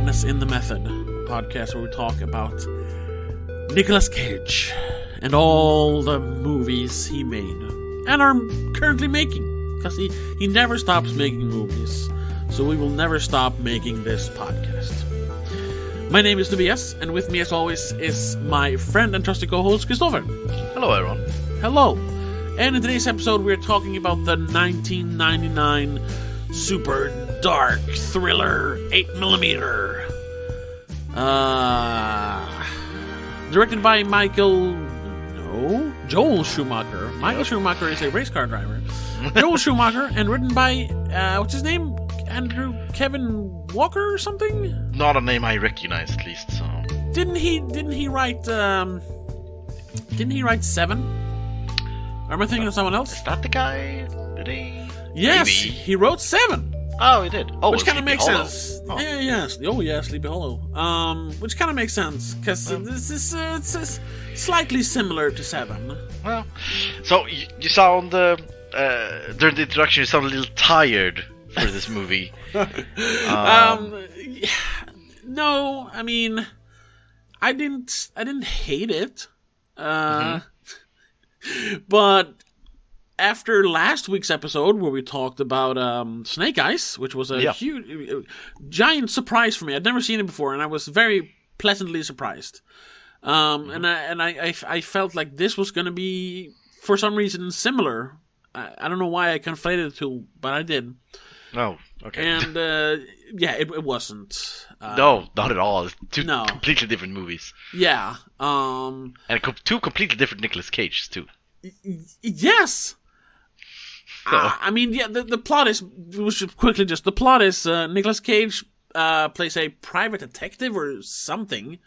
Madness in the Method, a podcast where we talk about Nicolas Cage and all the movies he made and are currently making, because he never stops making movies, so we will never stop making this podcast. My name is Tobias, and with me as always is my friend and trusted co-host Christopher. Hello everyone. Hello. And in today's episode we're talking about the 1999 super dark thriller 8mm. Directed by Joel Schumacher. Michael Schumacher is a race car driver. Joel Schumacher, and written by what's his name? Kevin Walker or something? Not a name I recognize, at least. So. Didn't he write Seven? Or am I thinking of someone else? Is that the guy? Did he? Yes, Maybe. he wrote Seven. Oh, he did. Oh, which kind of Sleepy makes Hollow. sense. Oh. Yeah, Sleepy Hollow. Which kind of makes sense because this is it's slightly similar to Seven. Well, so you sound during the introduction, you sound a little tired for this movie. No, I mean, I didn't hate it. But after last week's episode where we talked about Snake Eyes, which was a huge, giant surprise for me. I'd never seen it before, and I was very pleasantly surprised. And I felt like this was going to be, for some reason, similar. I don't know why I conflated the two, but I did. Oh, okay. And it wasn't. No, not at all. It's two completely different movies. Yeah. And two completely different Nicolas Cages too. Yes. So. I mean, yeah. The plot is. We should quickly just. The plot is Nicolas Cage plays a private detective or something.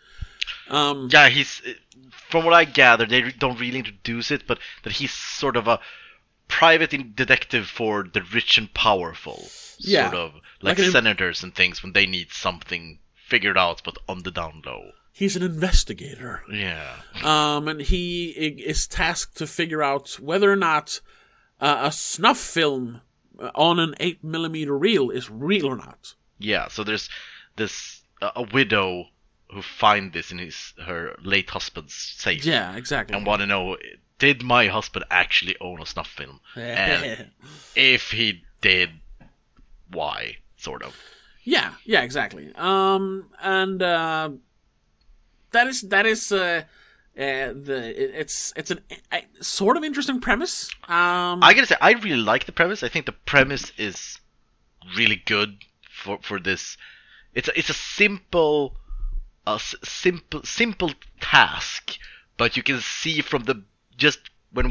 Yeah, he's. From what I gather, they don't really introduce it, but that he's sort of a private detective for the rich and powerful. Yeah. Sort of like senators and things when they need something figured out, but on the down low. He's an investigator. Yeah. And he is tasked to figure out whether or not a snuff film on an 8mm reel is real or not. Yeah, so there's this a widow who find this in her late husband's safe. Yeah, exactly. And want to know, did my husband actually own a snuff film? And if he did, why? Sort of. Yeah, exactly. And that is it's a sort of interesting premise. I gotta say, I really like the premise. I think the premise is really good for this. It's a simple task, but you can see from the when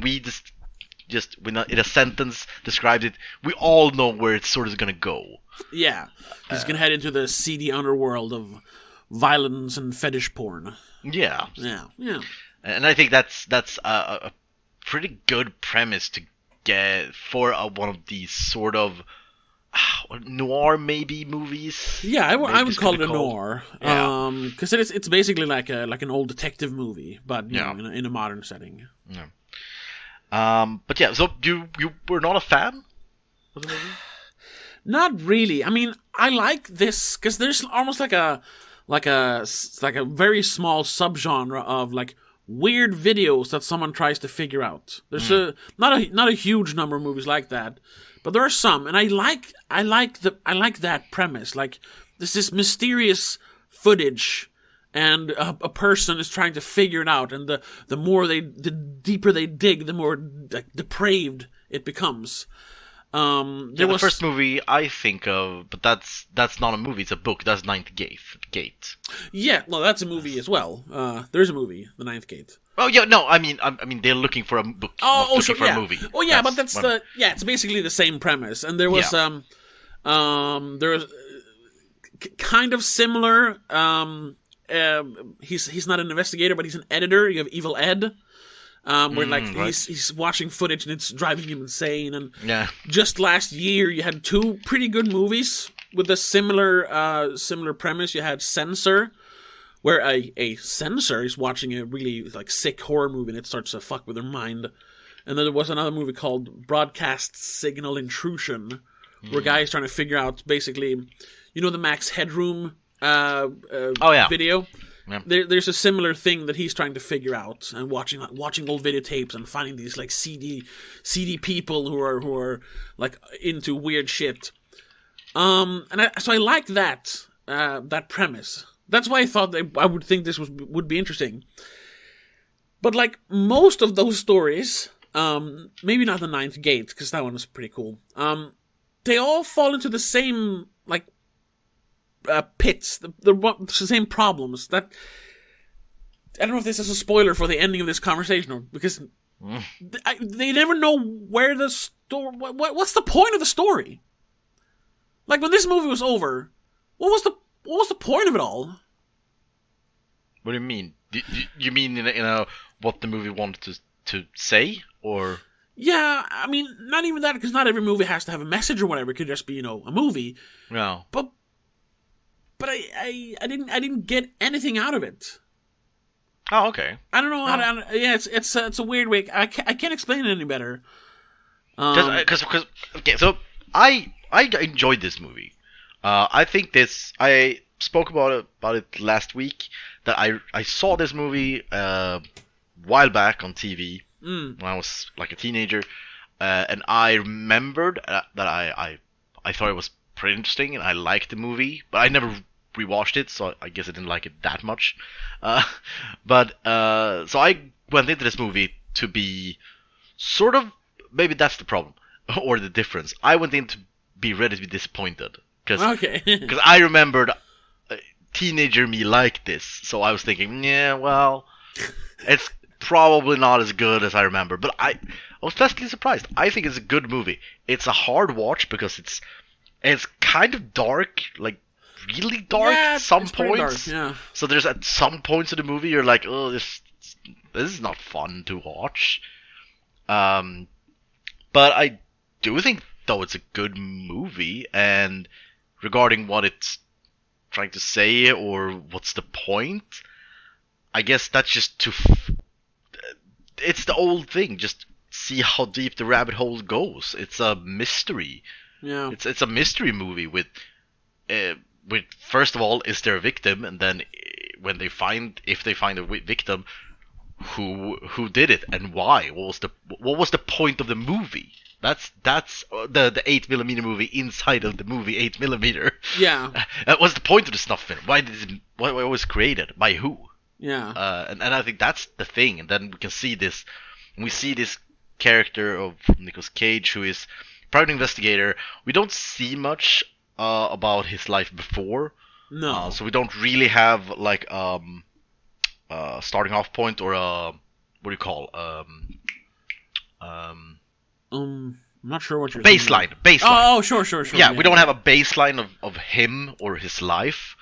in a sentence described it, we all know where it's sort of gonna go. Yeah, he's gonna head into the seedy underworld of violence and fetish porn. Yeah. And I think that's a pretty good premise to get for one of these sort of noir maybe movies. Yeah, I would call it a noir. Because it's basically like an old detective movie, but you know, in a modern setting. Yeah. But yeah, so you were not a fan of the movie? Not really. I mean, I like this because there's almost like a very small subgenre of like weird videos that someone tries to figure out. There's not a huge number of movies like that, but there are some, and I like that premise. Like this mysterious footage, and a person is trying to figure it out, and the deeper they dig, the more like depraved it becomes. The first movie I think of, but that's not a movie; it's a book. That's Ninth Gate. Yeah, well, that's a movie as well. There's a movie, The Ninth Gate. Oh yeah, no, I mean they're looking for a book, not looking for a movie. Oh yeah, but it's basically the same premise. And there was there was kind of similar. He's not an investigator, but he's an editor. You have Evil Ed. Where he's watching footage and it's driving him insane. And just last year you had two pretty good movies with a similar premise. You had Censor, where a censor is watching a really like sick horror movie and it starts to fuck with their mind. And then there was another movie called Broadcast Signal Intrusion, where a guy is trying to figure out basically, you know, the Max Headroom video. Yeah. There's a similar thing that he's trying to figure out, and watching old videotapes and finding these like seedy people who are like into weird shit. So I like that premise. That's why I thought that I would think this would be interesting. But like most of those stories, maybe not the Ninth Gate, because that one was pretty cool. They all fall into the same like pits, the same problems. That I don't know if this is a spoiler for the ending of this conversation, or because they never know where the story. What's the point of the story? Like when this movie was over, what was the point of it all? What do you mean? You mean what the movie wanted to say, or? Yeah, I mean, not even that, because not every movie has to have a message or whatever. It could just be, a movie. No. But I didn't get anything out of it. Oh, okay. I don't know how to. Yeah, it's a weird way. I can't explain it any better. Because okay, so I enjoyed this movie. I think I spoke about it last week, that I saw this movie a while back on TV when I was like a teenager, and I remembered that I thought it was pretty interesting and I liked the movie, but I never rewatched it, so I guess I didn't like it that much. But so I went into this movie to be sort of, maybe that's the problem or the difference. I went in to be ready to be disappointed because I remembered teenager me liked this, so I was thinking, yeah, well, it's probably not as good as I remember. But I was pleasantly surprised. I think it's a good movie. It's a hard watch because it's kind of dark, like really dark at some points. Dark, yeah. So there's at some points of the movie you're like, oh, this is not fun to watch. But I do think though it's a good movie, and regarding what it's trying to say or what's the point, I guess that's just it's the old thing, just see how deep the rabbit hole goes. It's a mystery. Yeah. It's a mystery movie with first of all, is there a victim, and then if they find a victim, who did it and why? What was the point of the movie? That's the 8mm movie inside of the movie 8mm. Yeah. What's the point of the snuff film? Why was it created? By who? Yeah. And I think that's the thing. And then we can see this. We see this character of Nicolas Cage, who is private investigator. We don't see much about his life before. No. So we don't really have like starting off point or what do you call I'm not sure what you're baseline. Oh, sure. Yeah, we don't have a baseline of him or his life.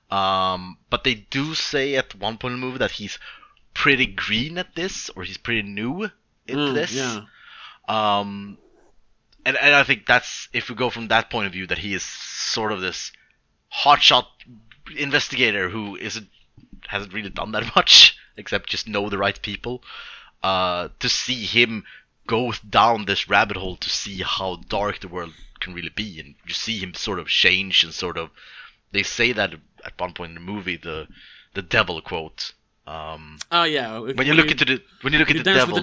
But they do say at one point in the movie that he's pretty green at this, or he's pretty new into this. Yeah. And I think that's, if we go from that point of view, that he is sort of this hotshot investigator who hasn't really done that much except just know the right people. To see him go down this rabbit hole to see how dark the world can really be, and you see him sort of change and sort of. They say that at one point in the movie, the devil quote. Oh yeah. When you look at the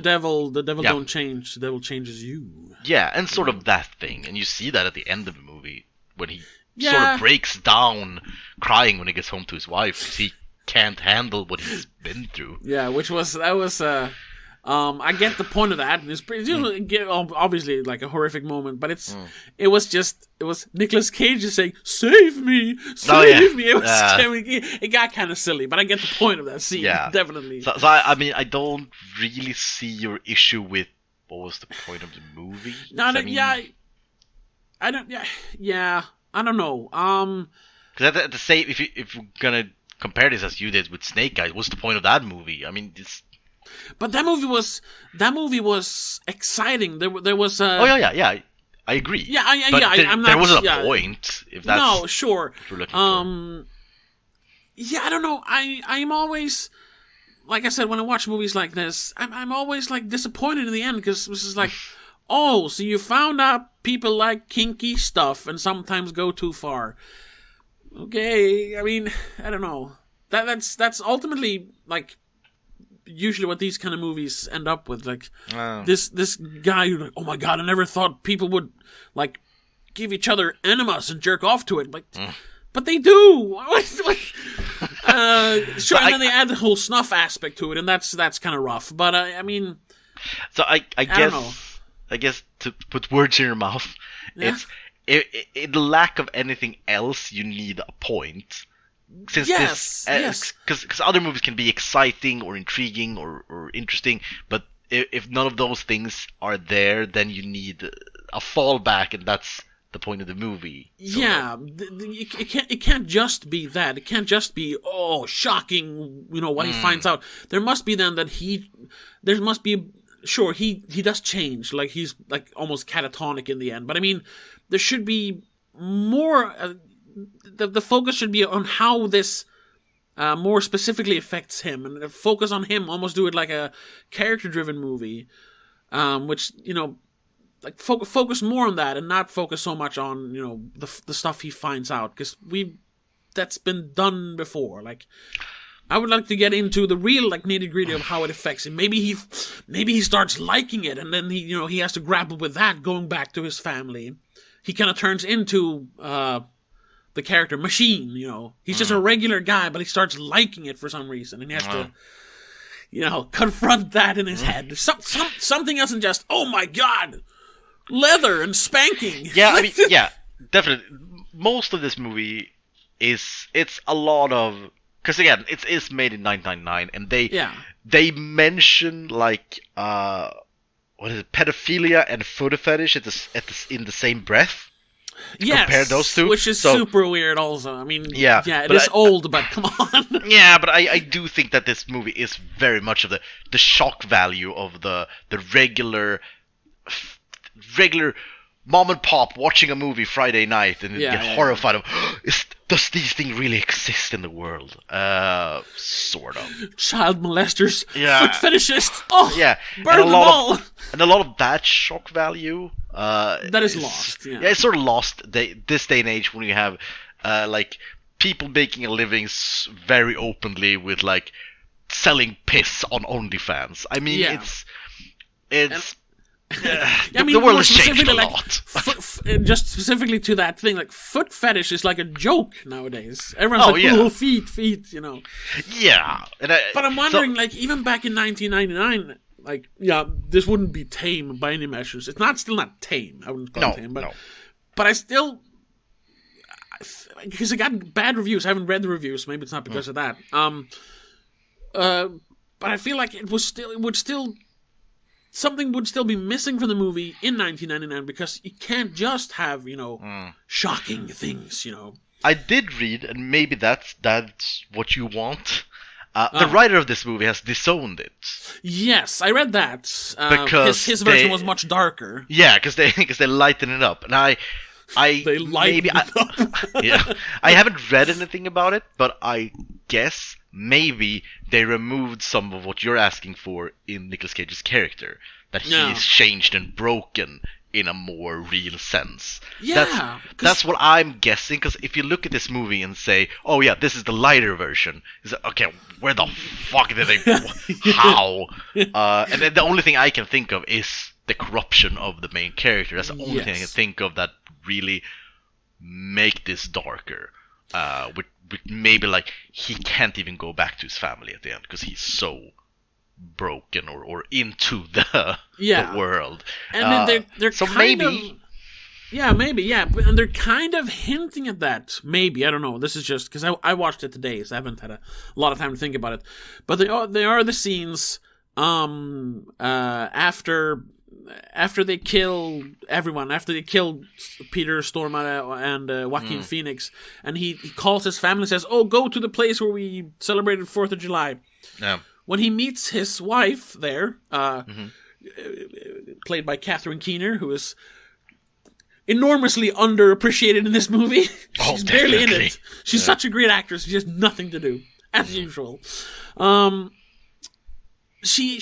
devil, the devil don't change. The devil changes you. Yeah, and sort of that thing, and you see that at the end of the movie when he sort of breaks down, crying when he gets home to his wife because he can't handle what he's been through. Yeah, that was. I get the point of that, and it's obviously like a horrific moment, but it was Nicolas Cage just saying, "Save me, save me." It was it got kind of silly, but I get the point of that scene. Yeah, definitely. So I mean, I don't really see your issue with what was the point of the movie. I don't know. Because at the same, if we're gonna compare this as you did with Snake Eyes, what's the point of that movie? I mean, it's. But that movie was exciting. There was. Oh yeah. I agree. Yeah, I'm not. There wasn't a point. If that's no, sure. What you're looking for. Yeah, I don't know. I'm always, like I said, when I watch movies like this, I'm always like disappointed in the end because this is like, oh, so you found out people like kinky stuff and sometimes go too far. Okay, I mean, I don't know. That's ultimately like usually what these kind of movies end up with. Like this guy who's like, oh my god, I never thought people would like give each other enemas and jerk off to it. Like, but they do. Sure, and then they add the whole snuff aspect to it, and that's kind of rough. But I mean, so I guess to put words in your mouth, it's in the lack of anything else, you need a point. Since because other movies can be exciting or intriguing or interesting, but if none of those things are there, then you need a fallback, and that's the point of the movie. It can't just be that. It can't just be shocking. What he finds out. There must be then that there must be. Sure, he does change. Like he's like almost catatonic in the end. But I mean, there should be more. The focus should be on how this more specifically affects him, and focus on him. Almost do it like a character-driven movie, which like focus more on that, and not focus so much on the stuff he finds out, because that's been done before. Like, I would like to get into the real like nitty-gritty of how it affects him. Maybe he starts liking it, and then he has to grapple with that, going back to his family. He kind of turns into the character Machine. He's just a regular guy, but he starts liking it for some reason, and he has to confront that in his head. Something else than just, oh my god, leather and spanking. Yeah, I mean, yeah, definitely. Most of this movie it's a lot of, because again, it is made in 1999, and they mention like what is it, pedophilia and foot fetish in the same breath. Compare those two, which is super weird. Also, I mean, it is old, but come on. Yeah, but I do think that this movie is very much of the shock value of the regular mom and pop watching a movie Friday night and get horrified of, does these things really exist in the world? Sort of. Child molesters, foot fetishists. Burn them all. And a lot of that shock value that is lost. Yeah, it's sort of lost this day and age, when you have like people making a living very openly with like selling piss on OnlyFans. I mean, it's. The world has changed a lot. Just specifically to that thing, like foot fetish is like a joke nowadays. Everyone's like, feet, Yeah. But I'm wondering, like, even back in 1999, like, this wouldn't be tame by any measures. It's still not tame. I wouldn't call it tame, but I still, because it got bad reviews. I haven't read the reviews. Maybe it's not because of that. But I feel like something would still be missing from the movie in 1999, because you can't just have, shocking things, I did read, and maybe that's what you want. The writer of this movie has disowned it. Yes, I read that. Because his version was much darker. Yeah, because they lighten it up, and I haven't read anything about it, but I guess maybe they removed some of what you're asking for in Nicolas Cage's character, that he's changed and broken in a more real sense. Yeah, that's what I'm guessing, because if you look at this movie and say, oh yeah, this is the lighter version, is okay, where the fuck did they how? And then the only thing I can think of is the corruption of the main character. That's the only thing I can think of that really make this darker. With maybe like he can't even go back to his family at the end, because he's so broken or into the world. And then they're so kind maybe of, and they're kind of hinting at that. Maybe, I don't know. This is just because I watched it today, so I haven't had a lot of time to think about it. But they are the scenes after they kill everyone, after they kill Peter Stormare and Joaquin Phoenix, and he calls his family and says, oh, go to the place where we celebrated 4th of July. Yeah. When he meets his wife there, played by Catherine Keener, who is enormously underappreciated in this movie. She's barely in it. She's such a great actress. She has nothing to do, as usual. She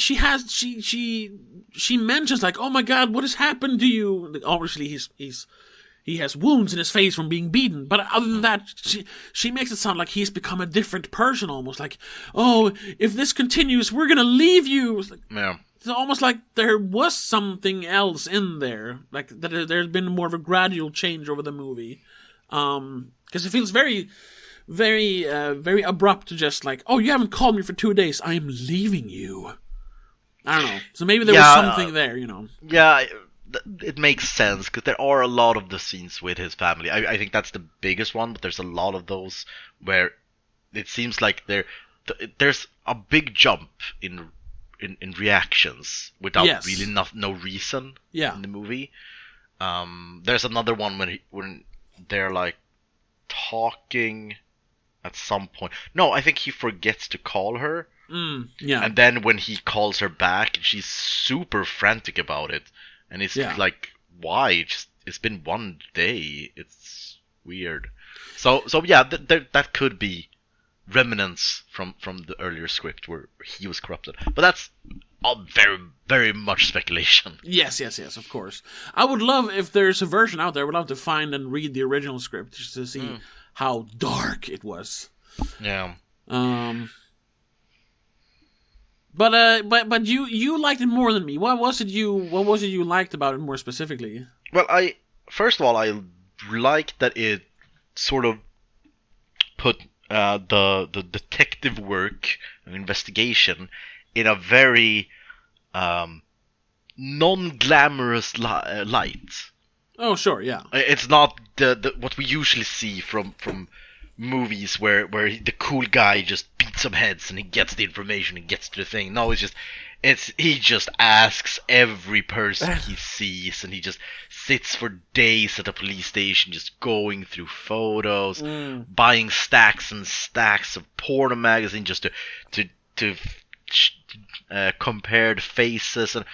mentions like, oh my god, what has happened to you? Obviously he's he has wounds in his face from being beaten. But other than that, she makes it sound like he's become a different person, almost like, oh, if this continues, we're gonna leave you. It's like, Yeah. It's almost like there was something else in there, like that there's been more of a gradual change over the movie, because it feels very, very, very abrupt to just like, oh, you haven't called me for 2 days, I am leaving you. I don't know. So maybe there was something there, you know. Yeah, it makes sense because there are a lot of the scenes with his family. I think that's the biggest one, but there's a lot of those where it seems like there's a big jump in reactions without really no reason in the movie. There's another one when they're like talking at some point. No, I think he forgets to call her. And then when he calls her back, she's super frantic about it. And it's like, why? It's been 1 day. It's weird. So yeah, that could be remnants from the earlier script where he was corrupted. But that's all very, very much speculation. Yes, of course. I would love, if there's a version out there, I would love to find and read the original script just to see how dark it was. Yeah. But you liked it more than me. What was it you liked about it more specifically? Well, first of all, I liked that it sort of put the detective work and investigation in a very non-glamorous light. Oh, sure, yeah. It's not the what we usually see from movies where the cool guy just beats some heads and he gets the information and gets to the thing. No, he just asks every person he sees, and he just sits for days at a police station just going through photos, buying stacks and stacks of porno magazine just to compare the faces. And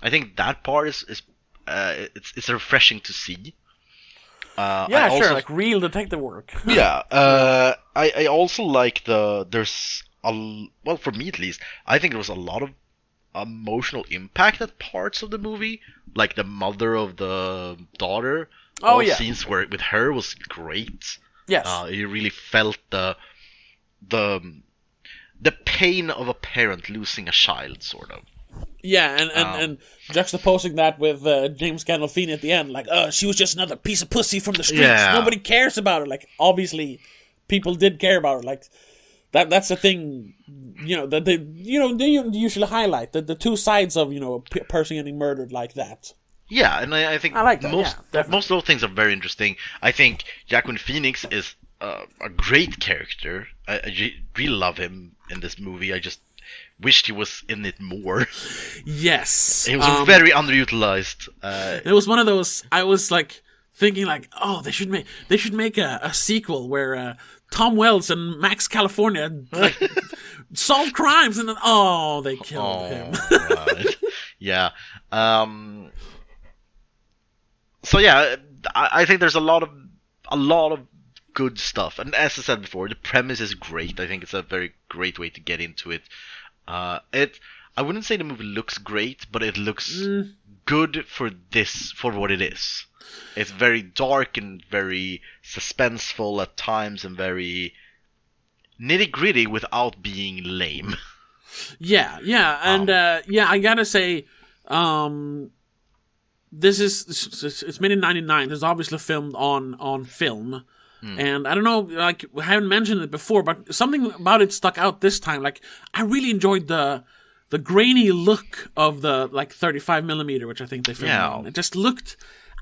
I think that part is it's refreshing to see. Sure, like real detective work. Yeah, I also like there's well, for me at least, I think there was a lot of emotional impact at parts of the movie, like the mother of the daughter. Scenes where with her was great. Yes, you really felt the pain of a parent losing a child, sort of. Yeah, and juxtaposing that with James Gandolfini at the end, like, she was just another piece of pussy from the streets. Yeah. Nobody cares about her. Like, obviously, people did care about her. Like, that's the thing, that they usually highlight the two sides of a person getting murdered like that. Yeah, and I think I like that. Most of those things are very interesting. I think Joaquin Phoenix is a great character. I really love him in this movie. I just wished he was in it more. Yes. He was very underutilized. It was one of those, I was like thinking like, oh, they should make a sequel where Tom Wells and Max California like solve crimes, and then they killed him. Right. Yeah. So yeah, I think there's a lot of good stuff, and as I said before, the premise is great. I think it's a very great way to get into it. I wouldn't say the movie looks great, but it looks good for what it is. It's very dark and very suspenseful at times, and very nitty-gritty without being lame. Yeah, and I gotta say, it's made in '99. It's obviously filmed on film. And I don't know, like, I haven't mentioned it before, but something about it stuck out this time. Like, I really enjoyed the grainy look of the, like, 35mm, which I think they filmed on. It just looked,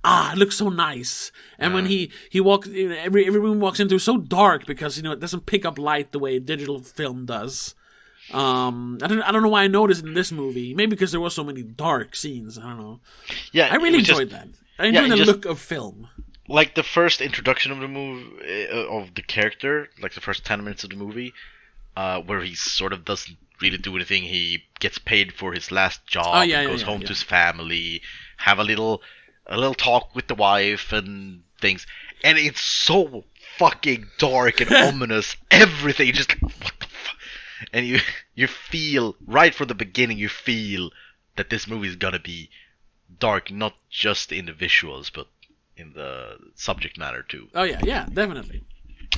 it looked so nice. And when he walks, every room walks into so dark because, it doesn't pick up light the way digital film does. I don't know why I noticed in this movie. Maybe because there were so many dark scenes. I don't know. Yeah, I really enjoyed that. I enjoyed the look of film. Like the first introduction of the movie, of the character, like the first 10 minutes of the movie, where he sort of doesn't really do anything. He gets paid for his last job, goes home to his family, have a little talk with the wife and things, and it's so fucking dark and ominous. Everything just what the fuck, and you feel right from the beginning. You feel that this movie is gonna be dark, not just in the visuals, but the subject matter too. Oh yeah, definitely.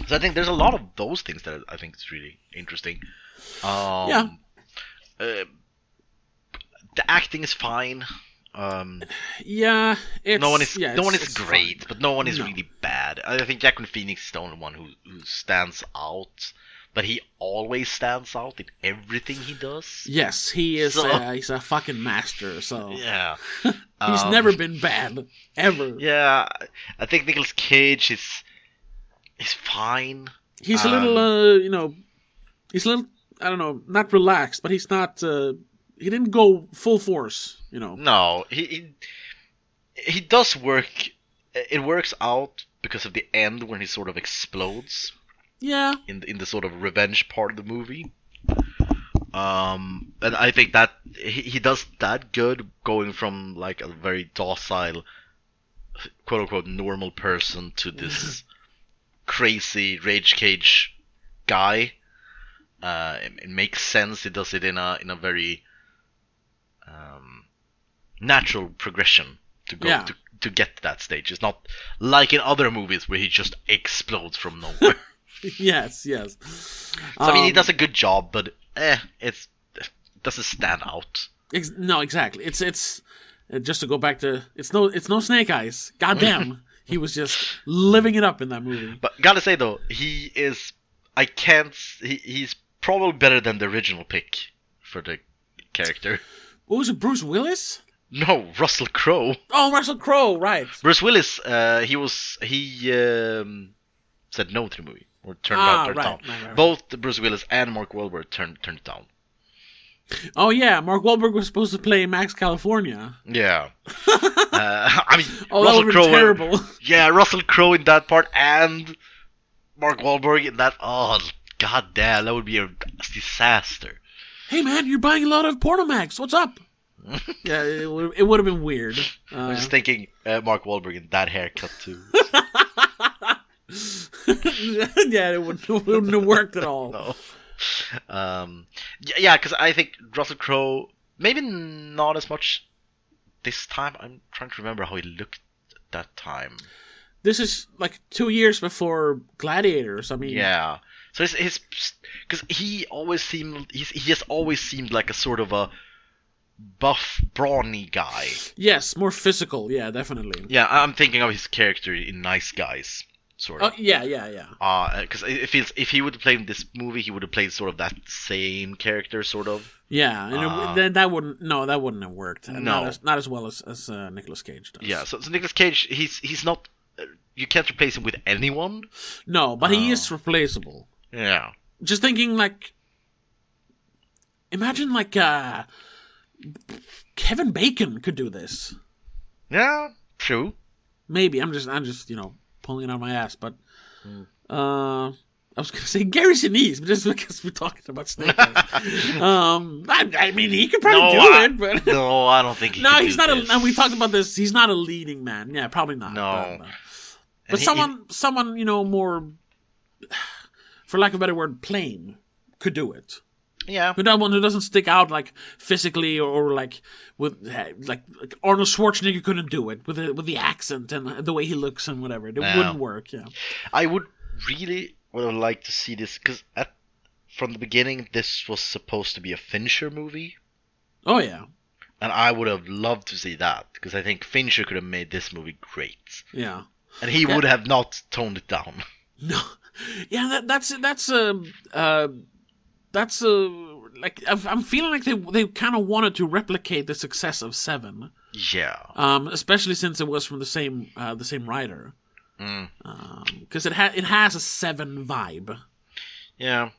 So I think there's a lot of those things that I think is really interesting. Yeah. The acting is fine. Yeah, no one is great, fine. But no one is really bad. I think Joaquin Phoenix is the only one who stands out. But he always stands out in everything he does. Yes, he is. He's a fucking master. So yeah, he's never been bad ever. Yeah, I think Nicolas Cage is fine. He's a little, he's a little. I don't know, not relaxed, but he's not. He didn't go full force. No, he does work. It works out because of the end when he sort of explodes. Yeah. In the sort of revenge part of the movie. And I think that he does that good, going from like a very docile, quote unquote, normal person to this crazy rage cage guy. It makes sense. He does it in a very natural progression to go to get to that stage. It's not like in other movies where he just explodes from nowhere. Yes. So, I mean, he does a good job, but it doesn't stand out. No, exactly. It's just to go back to it's no Snake Eyes. Goddamn, he was just living it up in that movie. But gotta say though, he's probably better than the original pick for the character. What was it, Bruce Willis? No, Russell Crowe. Oh, Russell Crowe, right. Bruce Willis, he said no to the movie. Or turned it down. Right. Both Bruce Willis and Mark Wahlberg turned it down. Oh yeah, Mark Wahlberg was supposed to play Max California. Yeah. I mean, Russell Crowe. Terrible. Yeah, Russell Crowe in that part and Mark Wahlberg in that. Oh, goddamn, that would be a disaster. Hey man, you're buying a lot of Pornomax. What's up? Yeah, it would have been weird. I was just thinking Mark Wahlberg in that haircut too. Yeah, it wouldn't have worked at all. No. Yeah, because I think Russell Crowe, maybe not as much this time. I'm trying to remember how he looked at that time. This is like 2 years before Gladiators. I mean, yeah. So because he has always seemed like a sort of a buff, brawny guy. Yes, more physical. Yeah, definitely. Yeah, I'm thinking of his character in Nice Guys. Sort of. Oh, yeah. Because it feels if he would have played in this movie, he would have played sort of that same character, sort of. Yeah, and that wouldn't have worked. No, not as well as Nicolas Cage does. Yeah, so Nicolas Cage, he's not. You can't replace him with anyone. No, but he is replaceable. Yeah. Just thinking, like, imagine like Kevin Bacon could do this. Yeah, true. Maybe I'm just pulling it out of my ass, but I was going to say Gary Sinise, but just because we're talking about Snake Eyes. I mean, he could probably do it, but no, I don't think he no, could he's do not. this. And we talked about this. He's not a leading man. Yeah, probably not. No, but someone more, for lack of a better word, plain could do it. Yeah, who doesn't stick out like physically or like with like Arnold Schwarzenegger couldn't do it with the accent and the way he looks and whatever. It wouldn't work. Yeah, I would like to see this because from the beginning this was supposed to be a Fincher movie. Oh yeah, and I would have loved to see that because I think Fincher could have made this movie great. Yeah, and he would have not toned it down. No, yeah, that's like I'm feeling like they kind of wanted to replicate the success of Seven. Yeah. Especially since it was from the same writer. Because it has a Seven vibe. Yeah.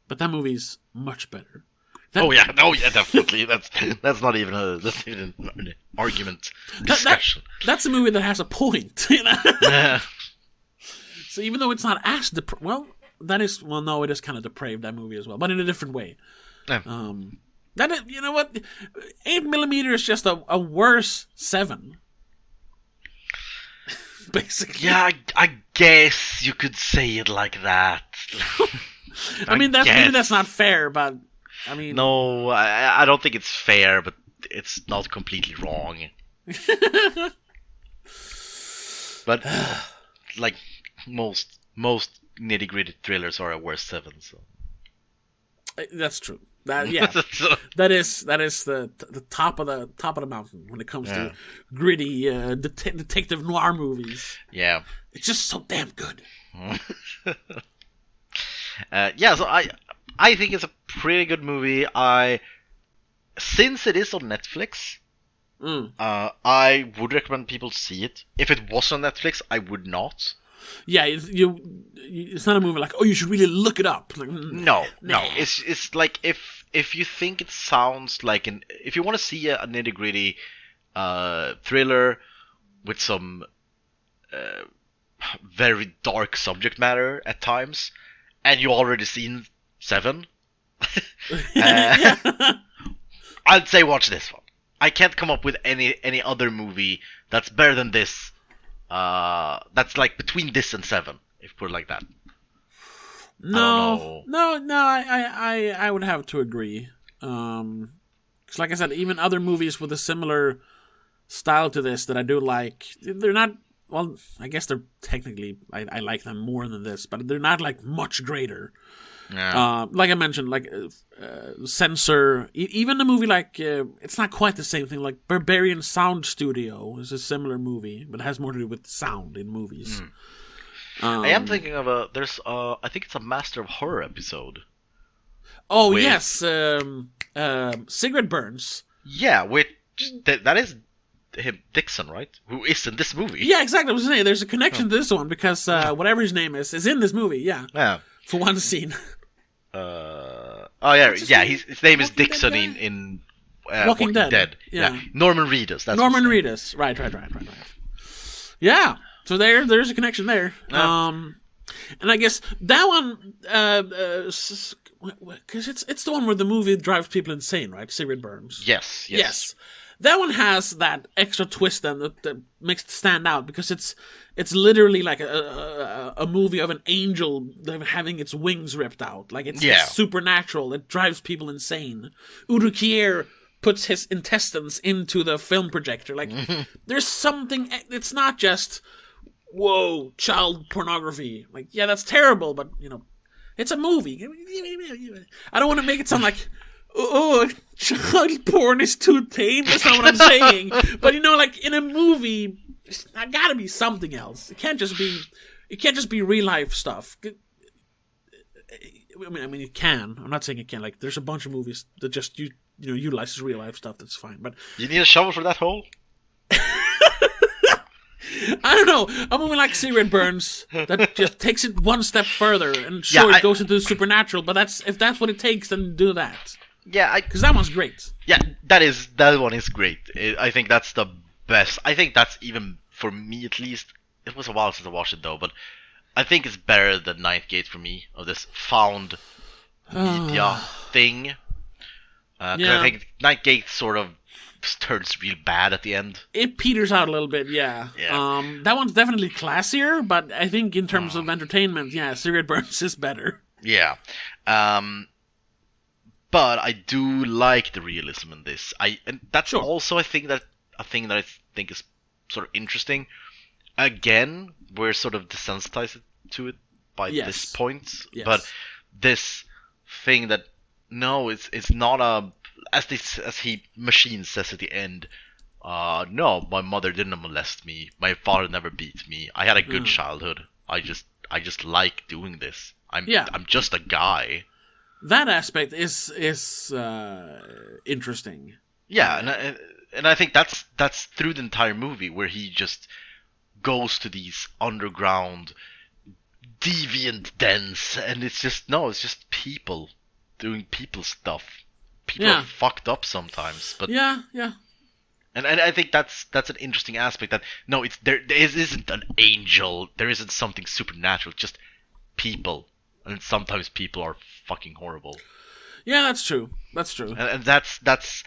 But that movie's much better. Definitely. that's not even an argument discussion. That's a movie that has a point. You know? Yeah. So even though it's not as it is kind of depraved, that movie as well, but in a different way. Yeah. You know what? 8mm is just a worse 7. Basically. Yeah, I guess you could say it like that. I mean, maybe that's not fair, but I mean, no, I don't think it's fair, but it's not completely wrong. But like most nitty-gritty thrillers are a worst 7. So that's true. That is the top of the mountain when it comes to gritty detective noir movies. Yeah, it's just so damn good. So I think it's a pretty good movie. Since it is on Netflix, I would recommend people see it. If it was on Netflix, I would not. Yeah, it's not a movie like, oh, you should really look it up. Like, no. It's like if you think it sounds like if you want to see a nitty gritty thriller with some very dark subject matter at times, and you already seen 7, I'd say watch this one. I can't come up with any other movie that's better than this. That's like between this and 7, if put it like that. No, I would have to agree. 'Cause like I said, even other movies with a similar style to this that I do like, they're not. Well, I guess they're technically I like them more than this, but they're not like much greater. Yeah. Like I mentioned, like Censor, even a movie like it's not quite the same thing. Like Barbarian Sound Studio is a similar movie, but it has more to do with sound in movies. I am thinking of I think it's a Master of Horror episode. Oh yes, Sigrid Burns. Yeah, that is him, Dixon, right? Who is in this movie? Yeah, exactly. I was saying there's a connection to this one because whatever his name is in this movie. Yeah. For one scene. His name is Dixon in Walking Dead. Yeah. Norman Reedus. That's Norman Reedus. Right. Yeah. So there's a connection there. And I guess that one, because it's the one where the movie drives people insane, right? Sigrid Burns. Yes. That one has that extra twist then that makes it stand out because it's literally like a movie of an angel having its wings ripped out. Like it's supernatural. It drives people insane. Udo Kier puts his intestines into the film projector. Like there's something. It's not just whoa child pornography. Like yeah, that's terrible, but it's a movie. I don't want to make it sound like. Oh, child porn is too tame. That's not what I'm saying. But like in a movie, there's gotta be something else. It can't just be real life stuff. I mean, it can. I'm not saying it can't. Like, there's a bunch of movies that just utilizes real life stuff. That's fine. But you need a shovel for that hole. I don't know. A movie like Sigrid Burns that just takes it one step further, and it goes into the supernatural. But if that's what it takes, then do that. Yeah, because that one's great. Yeah, that one is great. I think that's the best. I think that's even for me at least. It was a while since I watched it though, but I think it's better than Ninth Gate for me, of this found media thing. I think Ninth Gate sort of turns real bad at the end. It peters out a little bit, yeah. That one's definitely classier, but I think in terms of entertainment, Sigrid Burns is better. Yeah. But I do like the realism in this. And that's also a thing that I think is sort of interesting. Again, we're sort of desensitized to it by this point. Yes. But this thing that it's not as Machine says at the end. No, my mother didn't molest me. My father never beat me. I had a good childhood. I just like doing this. I'm just a guy. That aspect is interesting. Yeah, and I think that's through the entire movie where he just goes to these underground deviant dens, and it's just people doing people stuff. People are fucked up sometimes, but yeah. And I think that's an interesting aspect that there isn't an angel, there isn't something supernatural, just people. And sometimes people are fucking horrible. Yeah, that's true. And that's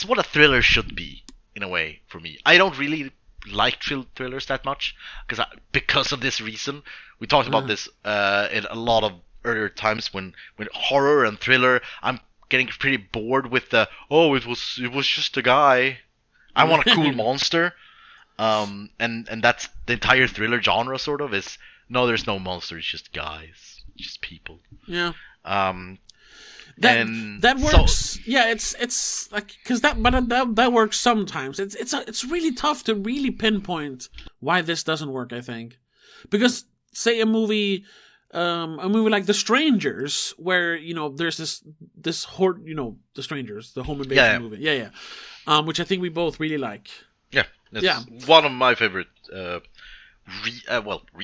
what a thriller should be, in a way, for me. I don't really like thrillers that much because of this reason. We talked about this in a lot of earlier times when horror and thriller, I'm getting pretty bored with it was just a guy. I want a cool monster. And that's the entire thriller genre, sort of, is no, there's no monsters, just guys, just people. Yeah. And that works. So, yeah, it's like because that works sometimes. It's really tough to really pinpoint why this doesn't work. I think because say a movie like The Strangers, where there's this horde, The Strangers, the home invasion movie, which I think we both really like. Yeah, it's one of my favorite. It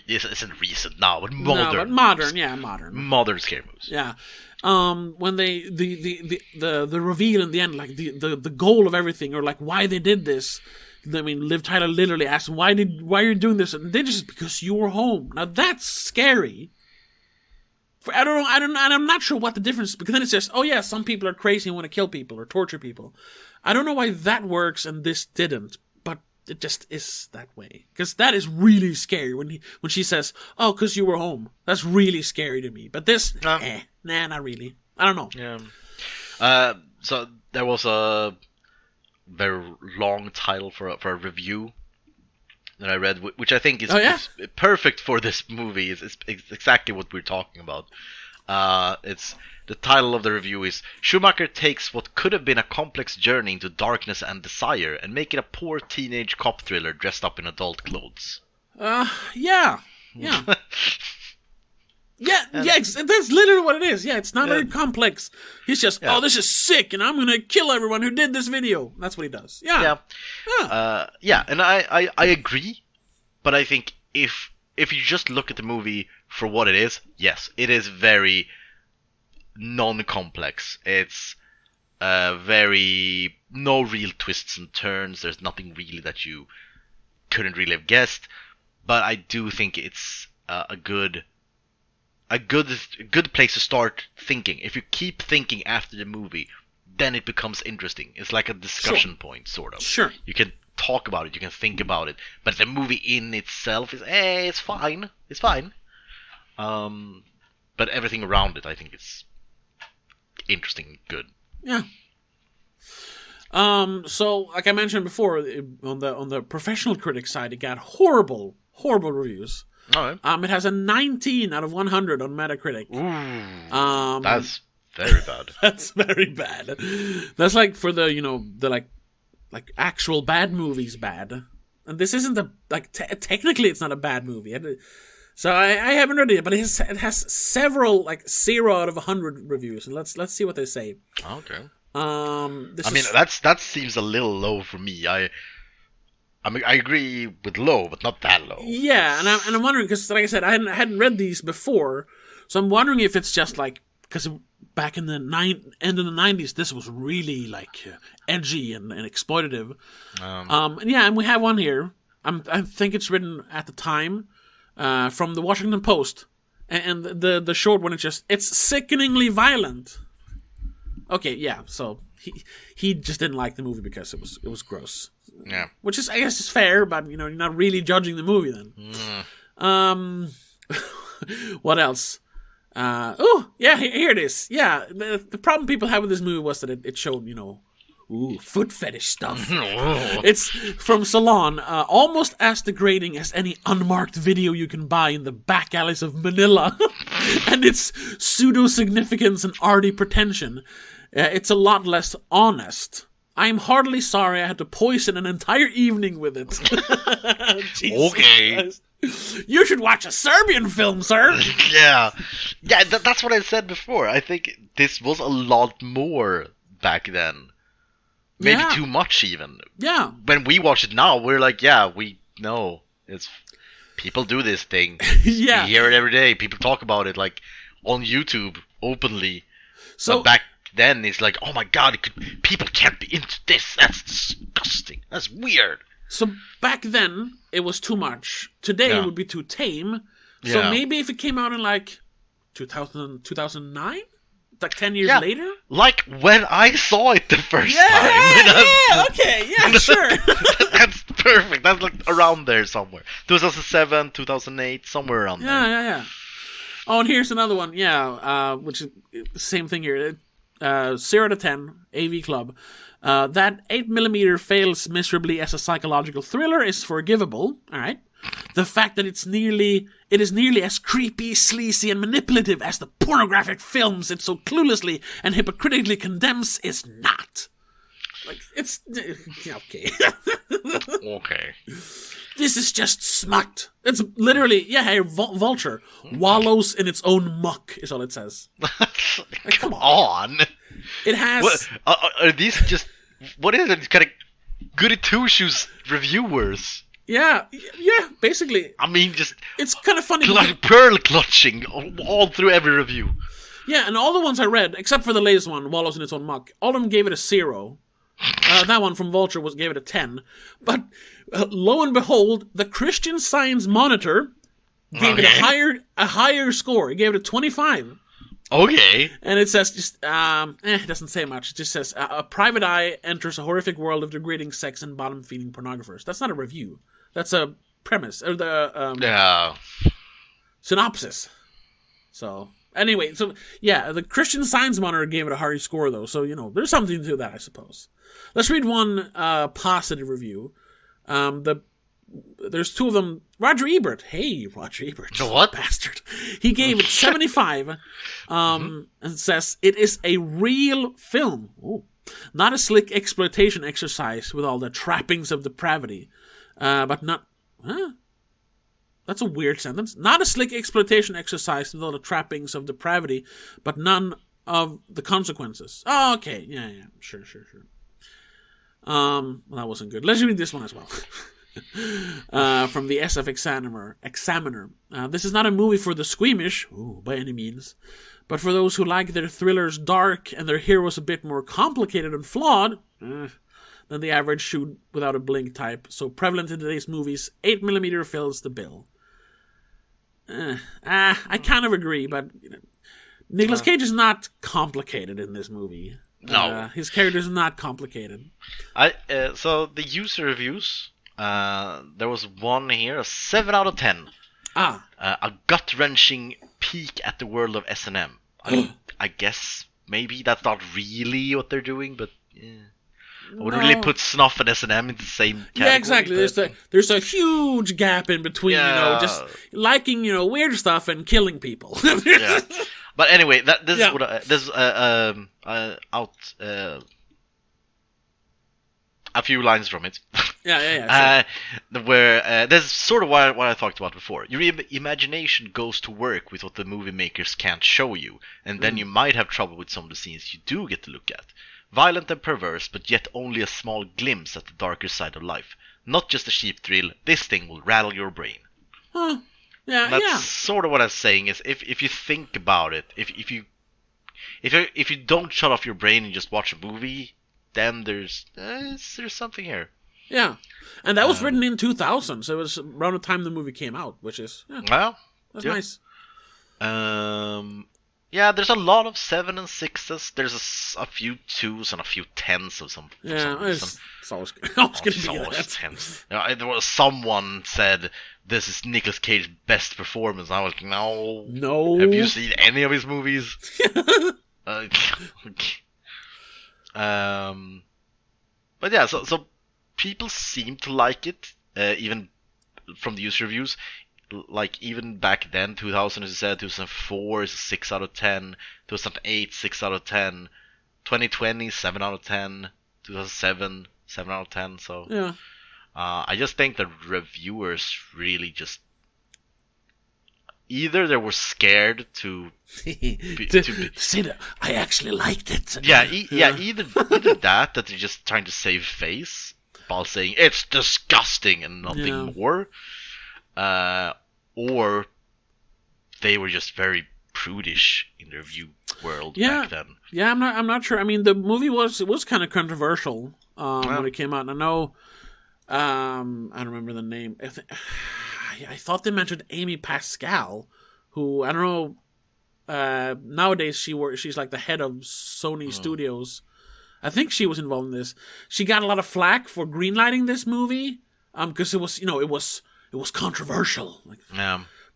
isn't recent now, but modern. Modern scary movies. Yeah. When they the reveal in the end, like the goal of everything, or like why they did this. I mean, Liv Tyler literally asked them, why are you doing this? And they just, because you were home. Now that's scary. I don't know, and I'm not sure what the difference is, because then it's just, oh yeah, some people are crazy and want to kill people or torture people. I don't know why that works and this didn't, but it just is that way. Because that is really scary when she says, oh, because you were home. That's really scary to me. But this, nah, not really. I don't know. Yeah. So there was a very long title for a review that I read, which I think is, is perfect for this movie. It's exactly what we're talking about. It's the title of the review is Schumacher takes what could have been a complex journey into darkness and desire and make it a poor teenage cop thriller dressed up in adult clothes. Yeah. That's literally what it is. Yeah, it's not very complex. He's just, oh, this is sick, and I'm gonna kill everyone who did this video. That's what he does. Yeah. And I agree, but I think if you just look at the movie for what it is, yes, it is very non-complex. It's very no real twists and turns. There's nothing really that you couldn't really have guessed, but I do think it's a good place to start thinking. If you keep thinking after the movie, then it becomes interesting. It's like a discussion point, sort of. Sure. You can talk about it, you can think about it, but the movie in itself is, it's fine. It's fine. But everything around it, I think, is interesting and good. Yeah. So, like I mentioned before, on the professional critic side, it got horrible reviews. All right. It has a 19 out of 100 on Metacritic. Ooh, that's very bad. That's very bad. That's like for the like actual bad movies bad. And this isn't technically it's not a bad movie. So I haven't read it, but it has several 0 out of 100 reviews. And let's see what they say. Okay. That seems a little low for me. I agree with low, but not that low. Yeah, and I'm wondering, because like I said, I hadn't read these before, so I'm wondering if it's just because back in the end of the 90s, this was really edgy and exploitative. And we have one here. I think it's written at the time from the Washington Post, and the short one it's sickeningly violent. Okay, yeah, so he just didn't like the movie because it was gross. Yeah. Which is, I guess, is fair, but you're not really judging the movie then. What else? Here it is. Yeah, the problem people have with this movie was that it showed, foot fetish stuff. It's from Salon, almost as degrading as any unmarked video you can buy in the back alleys of Manila, and its pseudo-significance and arty pretension. It's a lot less honest. I'm heartily sorry I had to poison an entire evening with it. Okay. Christ. You should watch a Serbian film, sir. Yeah, that's what I said before. I think this was a lot more back then. Maybe too much, even. Yeah. When we watch it now, we're like, we know. It's people do this thing. Yeah. We hear it every day. People talk about it, on YouTube, openly. So but back then, it's like, oh my god, people can't be into this. That's disgusting. That's weird. So back then, it was too much. Today, it would be too tame. So maybe if it came out in 2009? 10 years later? Like when I saw it the first time. Sure. That's perfect. That's around there somewhere. 2007, 2008, somewhere around there. Yeah. Oh, and here's another one. Yeah, which is same thing here. 0 to 10, AV Club. That 8mm fails miserably as a psychological thriller is forgivable. All right. The fact that it is nearly as creepy, sleazy, and manipulative as the pornographic films it so cluelessly and hypocritically condemns is not. Like, it's... Okay. Okay. This is just smut. It's literally... Yeah, hey, Vulture wallows in its own muck, is all it says. Like, come on. It has... What, are these just... What is it? It's kind of goody two-shoes reviewers. Yeah, basically. I mean, just... It's kind of funny. Pearl clutching all through every review. Yeah, and all the ones I read, except for the latest one, wallows in its own muck, all of them gave it a 0. That one from Vulture gave it a 10. But lo and behold, the Christian Science Monitor gave it a higher score. It gave it a 25. Okay. And it says just it doesn't say much. It just says a private eye enters a horrific world of degrading sex and bottom-feeding pornographers. That's not a review. That's a premise or the synopsis. So anyway, the Christian Science Monitor gave it a higher score though. So there's something to that, I suppose. Let's read one positive review. There's two of them. Roger Ebert. Hey, Roger Ebert. What? Bastard. He gave it 75. And says, it is a real film. Ooh. Not a slick exploitation exercise with all the trappings of depravity. But not... Huh? That's a weird sentence. Not a slick exploitation exercise with all the trappings of depravity, but none of the consequences. Oh, okay. Yeah. Sure. Well, that wasn't good. Let's read this one as well. From the SF Examiner. This is not a movie for the squeamish, by any means, but for those who like their thrillers dark and their heroes a bit more complicated and flawed than the average shoot without a blink type. So prevalent in today's movies, 8mm fills the bill. I kind of agree, but Nicolas Cage is not complicated in this movie. No. His character is not complicated. So the user reviews, there was one here, a 7 out of 10. A gut-wrenching peek at the world of S&M. I guess maybe that's not really what they're doing, but I wouldn't really put snuff and S&M in the same category. Yeah, exactly. But... There's a huge gap in between, just liking, weird stuff and killing people. Yeah. But anyway, this is what a few lines from it. Yeah. Sure. Where this is sort of what I talked about before. Your imagination goes to work with what the movie makers can't show you, and then you might have trouble with some of the scenes you do get to look at. Violent and perverse, but yet only a small glimpse at the darker side of life. Not just a cheap thrill. This thing will rattle your brain. Huh. Yeah, that's sort of what I'm saying. Is if you think about it, if you don't shut off your brain and just watch a movie, then there's something here. Yeah, and that was written in 2000, so it was around the time the movie came out, which is that's nice. Yeah, there's a lot of 7 and 6s. There's a few 2s and a few 10s of some. It's always going to be that. 10s. There was someone said this is Nicolas Cage's best performance. I was like, no. Have you seen any of his movies? But yeah, so people seem to like it, even from the user reviews. Like, even back then, 2000, as you said, 2004 is a 6 out of 10, 2008, 6 out of 10, 2020, 7 out of 10, 2007, 7 out of 10, so... Yeah. I just think the reviewers really just... Either they were scared to say that I actually liked it. Either that they're just trying to save face while saying it's disgusting and nothing more, or they were just very prudish in their view world back then. Yeah, I'm not sure. I mean, the movie was kind of controversial when it came out. And I know, I don't remember the name. I thought they mentioned Amy Pascal, who I don't know. Nowadays she's like the head of Sony Studios. I think she was involved in this. She got a lot of flack for greenlighting this movie, because it was controversial.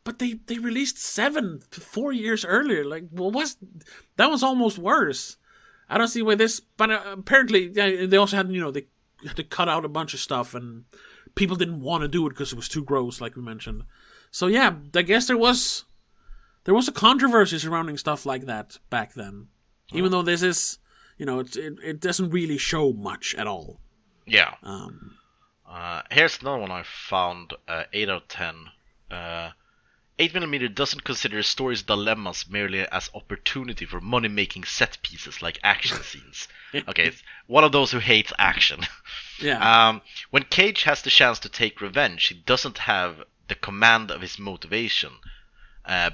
But they released 7 4 years earlier. Like, that was almost worse. I don't see why this. But apparently, they also had they had to cut out a bunch of stuff, and people didn't want to do it because it was too gross, like we mentioned. So yeah, I guess there was a controversy surrounding stuff like that back then. Even though this is, it doesn't really show much at all. Yeah. Here's another one I found. 8 out of 10. 8mm doesn't consider stories' dilemmas merely as opportunity for money-making set pieces like action scenes. Okay, it's one of those who hates action. Yeah. When Cage has the chance to take revenge, he doesn't have the command of his motivation,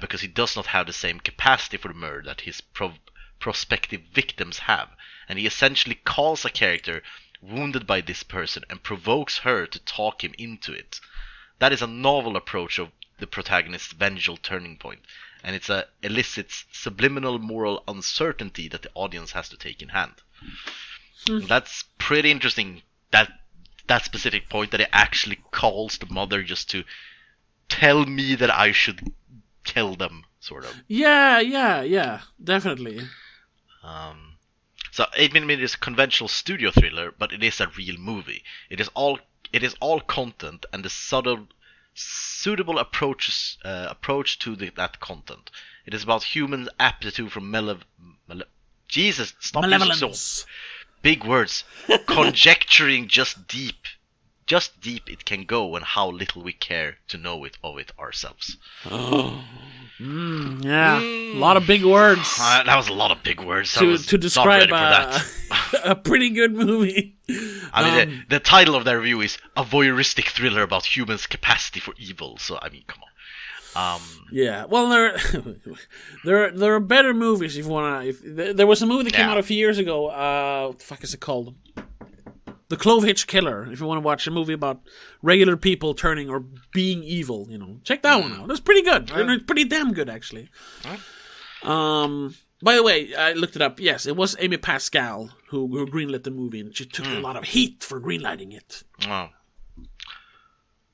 because he does not have the same capacity for the murder that his prospective victims have, and he essentially calls a character wounded by this person and provokes her to talk him into it. That is a novel approach of the protagonist's vengeful turning point, and it elicits subliminal moral uncertainty that the audience has to take in hand. That's pretty interesting, that specific point, that it actually calls the mother just to tell me that I should kill them, sort of. Yeah, definitely. So 8mm is a conventional studio thriller, but it is a real movie. It is all content and the suitable approach to that content. It is about human aptitude for Jesus, stop malevolence. Using so big words. Conjecturing just deep it can go, and how little we care to know it of it ourselves. Yeah, a lot of big words. That was a lot of big words. To describe a pretty good movie. I mean, the title of their review is A Voyeuristic Thriller About Humans' Capacity for Evil. So, I mean, come on. Yeah, well, there are better movies if you wanna. There was a movie that came out a few years ago. What the fuck is it called? The Clove Hitch Killer. If you want to watch a movie about regular people turning or being evil, check that one out. It's pretty good. It's pretty damn good, actually. By the way, I looked it up. Yes, it was Amy Pascal who greenlit the movie, and she took a lot of heat for greenlighting it. Oh.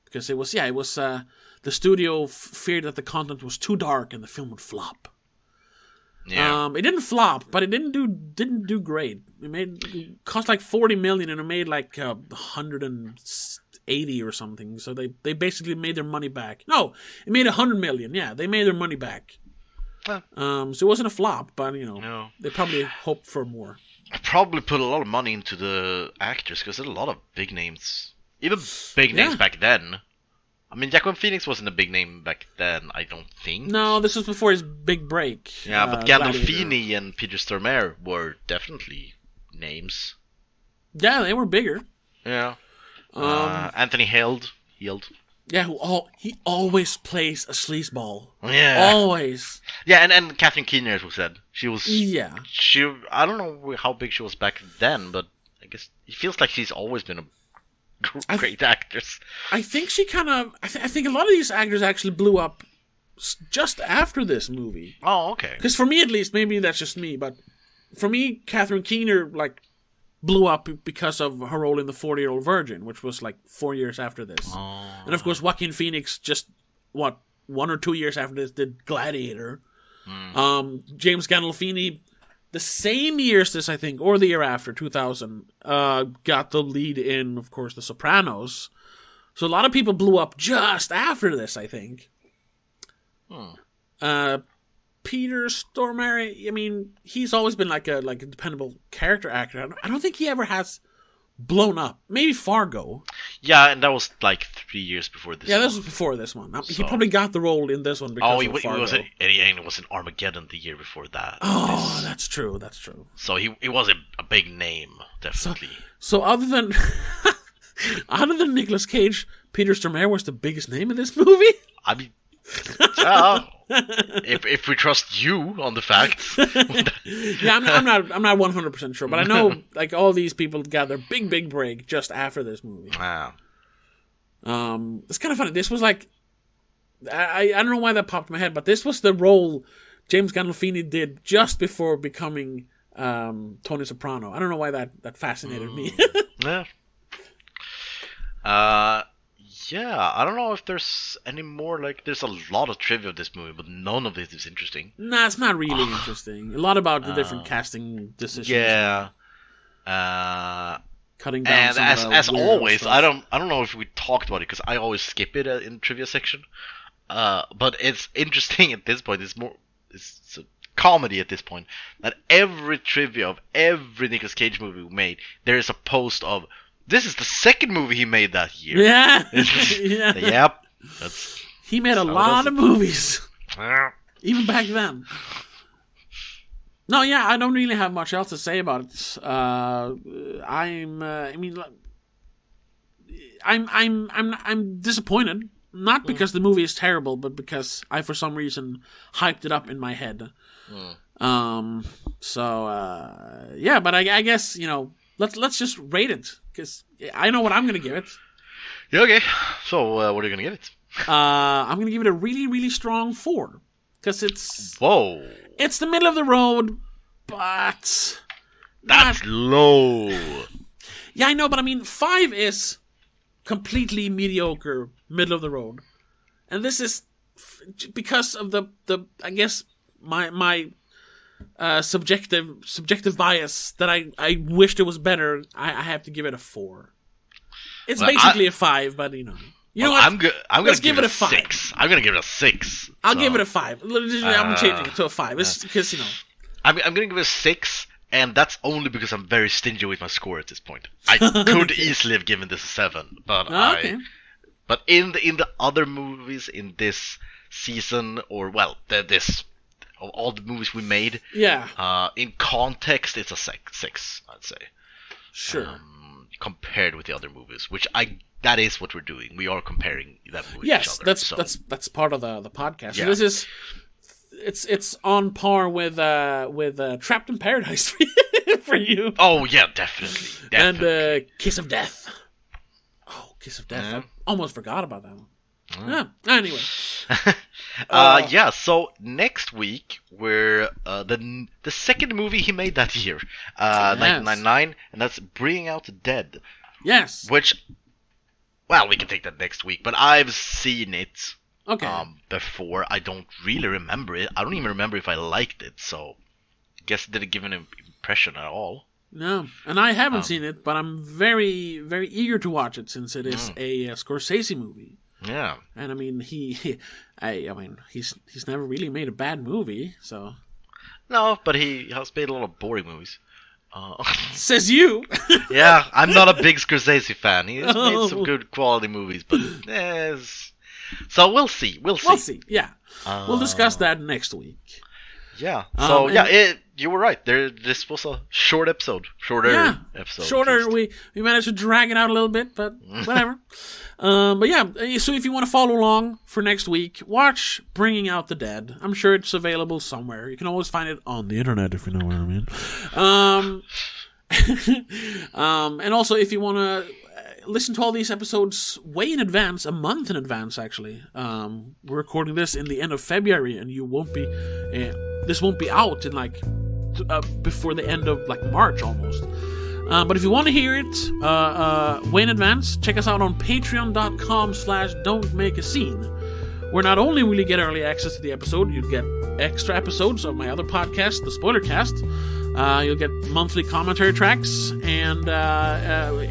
Because it was the studio feared that the content was too dark and the film would flop. Yeah. It didn't flop, but it didn't do great. It cost like $40 million, and it made like 180 or something. So they basically made their money back. No, it made $100 million. Yeah, they made their money back. So it wasn't a flop, but they probably hoped for more. I probably put a lot of money into the actors, because there's a lot of big names, even big names back then. I mean, Joaquin Phoenix wasn't a big name back then, I don't think. No, this was before his big break. Yeah, but Gandolfini and Peter Stormare were definitely names. Yeah, they were bigger. Yeah. Anthony Heald. Yeah, he always plays a sleazeball. Yeah. Always. Yeah, and Catherine Keener, as we said. She was... Yeah. I don't know how big she was back then, but I guess it feels like she's always been a great actress. I think she kind of... I think a lot of these actors actually blew up just after this movie. Oh, okay. Because for me, at least, maybe that's just me, but for me, Catherine Keener, blew up because of her role in The 40-Year-Old Virgin, which was 4 years after this. Oh. And of course, Joaquin Phoenix just, 1 or 2 years after this, did Gladiator. James Gandolfini, the same year as this, I think, or the year after, 2000, got the lead in, of course, The Sopranos. So a lot of people blew up just after this, I think. Peter Stormare, I mean, he's always been a dependable character actor. I don't think he ever has blown up. Maybe Fargo. Yeah, and that was 3 years before this. Yeah, this was before this one. He probably got the role in this one because of Fargo. He was in Armageddon the year before that. Oh, that's true. So he was a big name, definitely. So other than Nicolas Cage, Peter Stormare was the biggest name in this movie? I mean, if we trust you on the facts. Yeah, I'm not 100% sure, but I know all these people got their big break just after this movie. Wow. It's kind of funny. This was I don't know why that popped in my head, but this was the role James Gandolfini did just before becoming Tony Soprano. I don't know why that fascinated me. Yeah. Yeah, I don't know if there's any more. Like, there's a lot of trivia of this movie, but none of it is interesting. Nah, it's not really interesting. A lot about the different casting decisions. Yeah. Cutting down. And as always, stuff. I don't know if we talked about it because I always skip it in the trivia section. But it's interesting at this point. It's a comedy at this point that every trivia of every Nicolas Cage movie we made, there is a post of, this is the second movie he made that year. Yeah. Yeah. Yep. He made a lot of movies. Even back then. No, yeah, I don't really have much else to say about it. I'm disappointed. Not because the movie is terrible, but because I, for some reason, hyped it up in my head. Yeah, but I guess, let's just rate it, because I know what I'm going to give it. Yeah, okay. So, what are you going to give it? I'm going to give it a really, really strong 4. Because it's... Whoa. It's the middle of the road, but... That's low. Yeah, I know, but 5 is completely mediocre, middle of the road. And this is because of the I guess, my subjective bias that I wished it was better. I have to give it a 4. It's basically a 5, but you know what? I'm gonna give it a 5. 6. I'm gonna give it a 6. I'll give it a 5. I'm changing it to a 5. It's because I'm gonna give it a 6, and that's only because I'm very stingy with my score at this point. I could easily have given this a 7, but okay. But in the other movies in this season, or this of all the movies we made, in context, it's a 6, I'd say. Sure. Compared with the other movies, that is what we're doing. We are comparing that movie. Yes, to each other, that's part of the podcast. Yeah. So this is it's on par with Trapped in Paradise for you. Oh yeah, definitely. And Kiss of Death. Oh, Kiss of Death. Yeah. I almost forgot about that one. Yeah. Anyway. So next week we're the second movie he made that year, 1999, and that's Bringing Out the Dead. Yes. Which, well, we can take that next week, but I've seen it. Okay. Before. I don't really remember it. I don't even remember if I liked it, so I guess it didn't give an impression at all. No, and I haven't seen it, but I'm very, very eager to watch it since it is a Scorsese movie. Yeah. And he's never really made a bad movie, so. No, but he has made a lot of boring movies. Says you. Yeah, I'm not a big Scorsese fan. He has made some good quality movies, but so we'll see. We'll see. Yeah. We'll discuss that next week. Yeah. So you were right. This was a short episode. Shorter. We managed to drag it out a little bit, but whatever. But yeah. So if you want to follow along for next week, watch Bringing Out the Dead. I'm sure it's available somewhere. You can always find it on the internet, if you know what I mean. And also, if you want to listen to all these episodes way in advance, a month in advance, actually. We're recording this in the end of February, and you won't be. This won't be out in before the end of March almost. But if you want to hear it way in advance, check us out on patreon.com/don'tmakeascene, where not only will you get early access to the episode, you'll get extra episodes of my other podcast, The Spoiler Cast. You'll get monthly commentary tracks and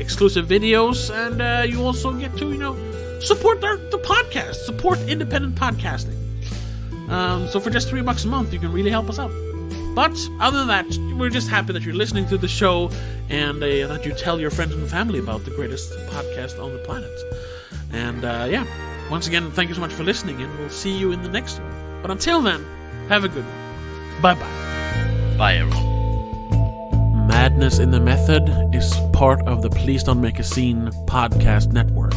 exclusive videos, and you also get to, support the podcast, support independent podcasting. So for just $3 a month, you can really help us out. But other than that, we're just happy that you're listening to the show and that you tell your friends and family about the greatest podcast on the planet. And once again, thank you so much for listening, and we'll see you in the next one. But until then, have a good one. Bye-bye. Bye, everyone. Madness in the Method is part of the Please Don't Make a Scene podcast network.